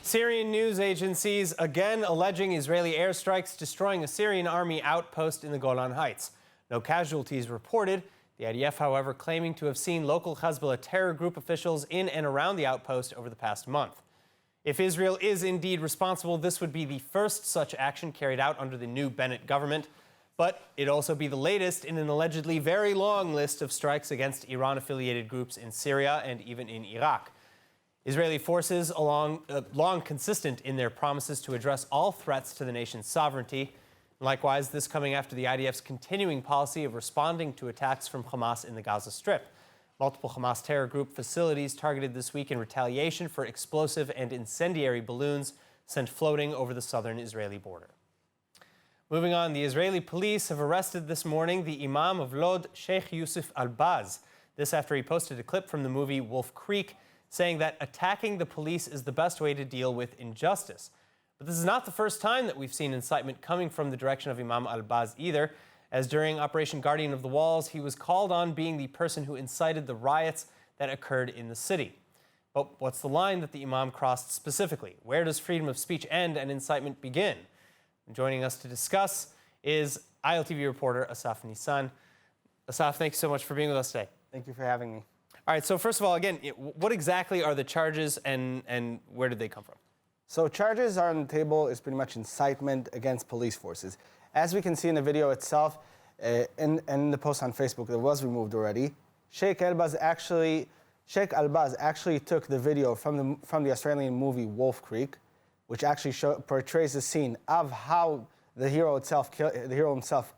Syrian news agencies again alleging Israeli airstrikes destroying a Syrian army outpost in the Golan Heights. No casualties reported. The IDF, however, claiming to have seen local Hezbollah terror group officials in and around the outpost over the past month. If Israel is indeed responsible, this would be the first such action carried out under the new Bennett government. But it'd also be the latest in an allegedly very long list of strikes against Iran-affiliated groups in Syria and even in Iraq. Israeli forces, long consistent in their promises to address all threats to the nation's sovereignty. Likewise, this coming after the IDF's continuing policy of responding to attacks from Hamas in the Gaza Strip. Multiple Hamas terror group facilities targeted this week in retaliation for explosive and incendiary balloons sent floating over the southern Israeli border. Moving on, the Israeli police have arrested this morning the Imam of Lod, Sheikh Yusuf Albaz. This after he posted a clip from the movie Wolf Creek, saying that attacking the police is the best way to deal with injustice. But this is not the first time that we've seen incitement coming from the direction of Imam Albaz either, as during Operation Guardian of the Walls, he was called on being the person who incited the riots that occurred in the city. But what's the line that the Imam crossed specifically? Where does freedom of speech end and incitement begin? And joining us to discuss is ILTV reporter Asaf Nissan. Asaf, thank you so much for being with us today. Thank you for having me. All right, so first of all, again, what exactly are the charges and where did they come from? So charges are on the table is pretty much incitement against police forces. As we can see in the video itself, in the post on Facebook that was removed already, Sheikh Albaz actually took the video from the Australian movie Wolf Creek, which actually portrays the scene of how the hero himself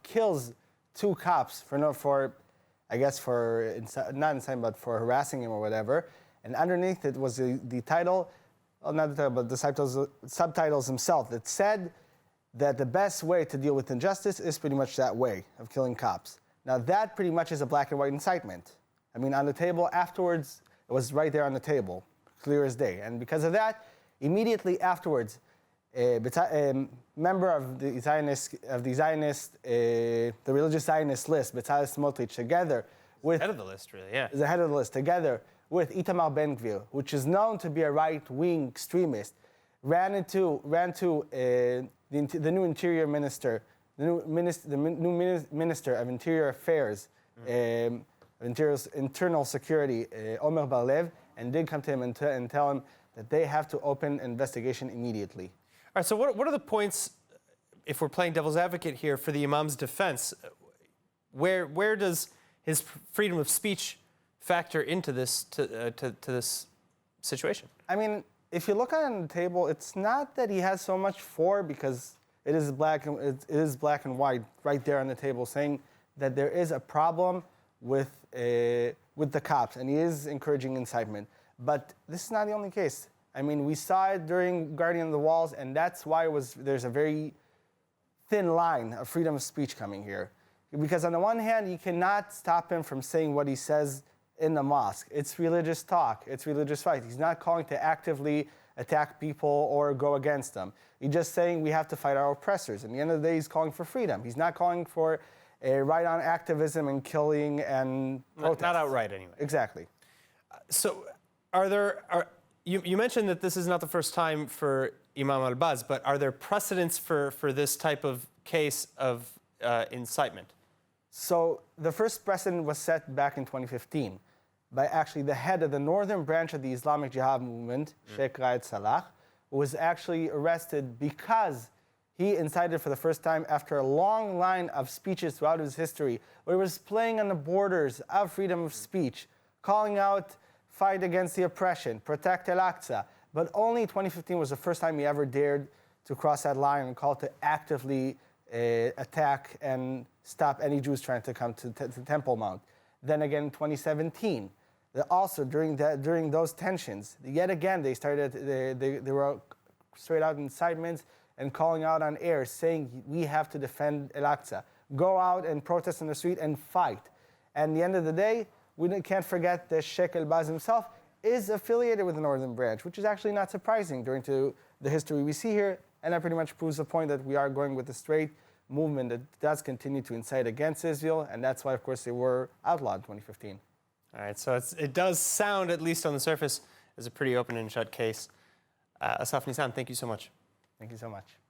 kills two cops not incitement, but for harassing him or whatever. And underneath it was the title, well, not the title, but the subtitles themselves that said that the best way to deal with injustice is pretty much that way of killing cops. Now that pretty much is a black and white incitement. I mean, on the table afterwards, it was right there on the table, clear as day. And because of that, immediately afterwards, a member of the religious Zionist list, Bezalel Smotrich, together with... Head of the list, really, yeah. The head of the list, together with Itamar Ben-Gvir, which is known to be a right-wing extremist, ran to the new interior minister, the new minister of Interior Affairs, Internal Security, Omer Bar-Lev, and did come to him and tell him that they have to open an investigation immediately. All right, so what are the points, if we're playing devil's advocate here, for the Imam's defense? Where does his freedom of speech factor into this to this situation? I mean, if you look on the table, it's not that he has so much for, because it is black and white right there on the table, saying that there is a problem with the cops, and he is encouraging incitement. But this is not the only case. I mean, we saw it during Guardian of the Walls, and that's why there's a very thin line of freedom of speech coming here. Because on the one hand, you cannot stop him from saying what he says in the mosque. It's religious talk. It's religious fight. He's not calling to actively attack people or go against them. He's just saying we have to fight our oppressors. At the end of the day, he's calling for freedom. He's not calling for a right-on activism and killing and protests. Not outright, anyway. Exactly. So you mentioned that this is not the first time for Imam Albaz, but are there precedents for this type of case of incitement? So the first precedent was set back in 2015 by actually the head of the northern branch of the Islamic Jihad movement, Sheikh Salah, who was actually arrested because he incited for the first time after a long line of speeches throughout his history, where he was playing on the borders of freedom of speech, calling out fight against the oppression, protect Al-Aqsa. But only 2015 was the first time he ever dared to cross that line and call to actively attack and stop any Jews trying to come to Temple Mount. Then again in 2017, also during those tensions, yet again they were straight out incitements and calling out on air, saying we have to defend Al-Aqsa. Go out and protest in the street and fight. And at the end of the day, we can't forget that Sheikh Albaz himself is affiliated with the Northern Branch, which is actually not surprising during the history we see here, and that pretty much proves the point that we are going with a straight movement that does continue to incite against Israel, and that's why, of course, they were outlawed in 2015. All right, so it does sound, at least on the surface, as a pretty open and shut case. Asaf Nissan, thank you so much. Thank you so much.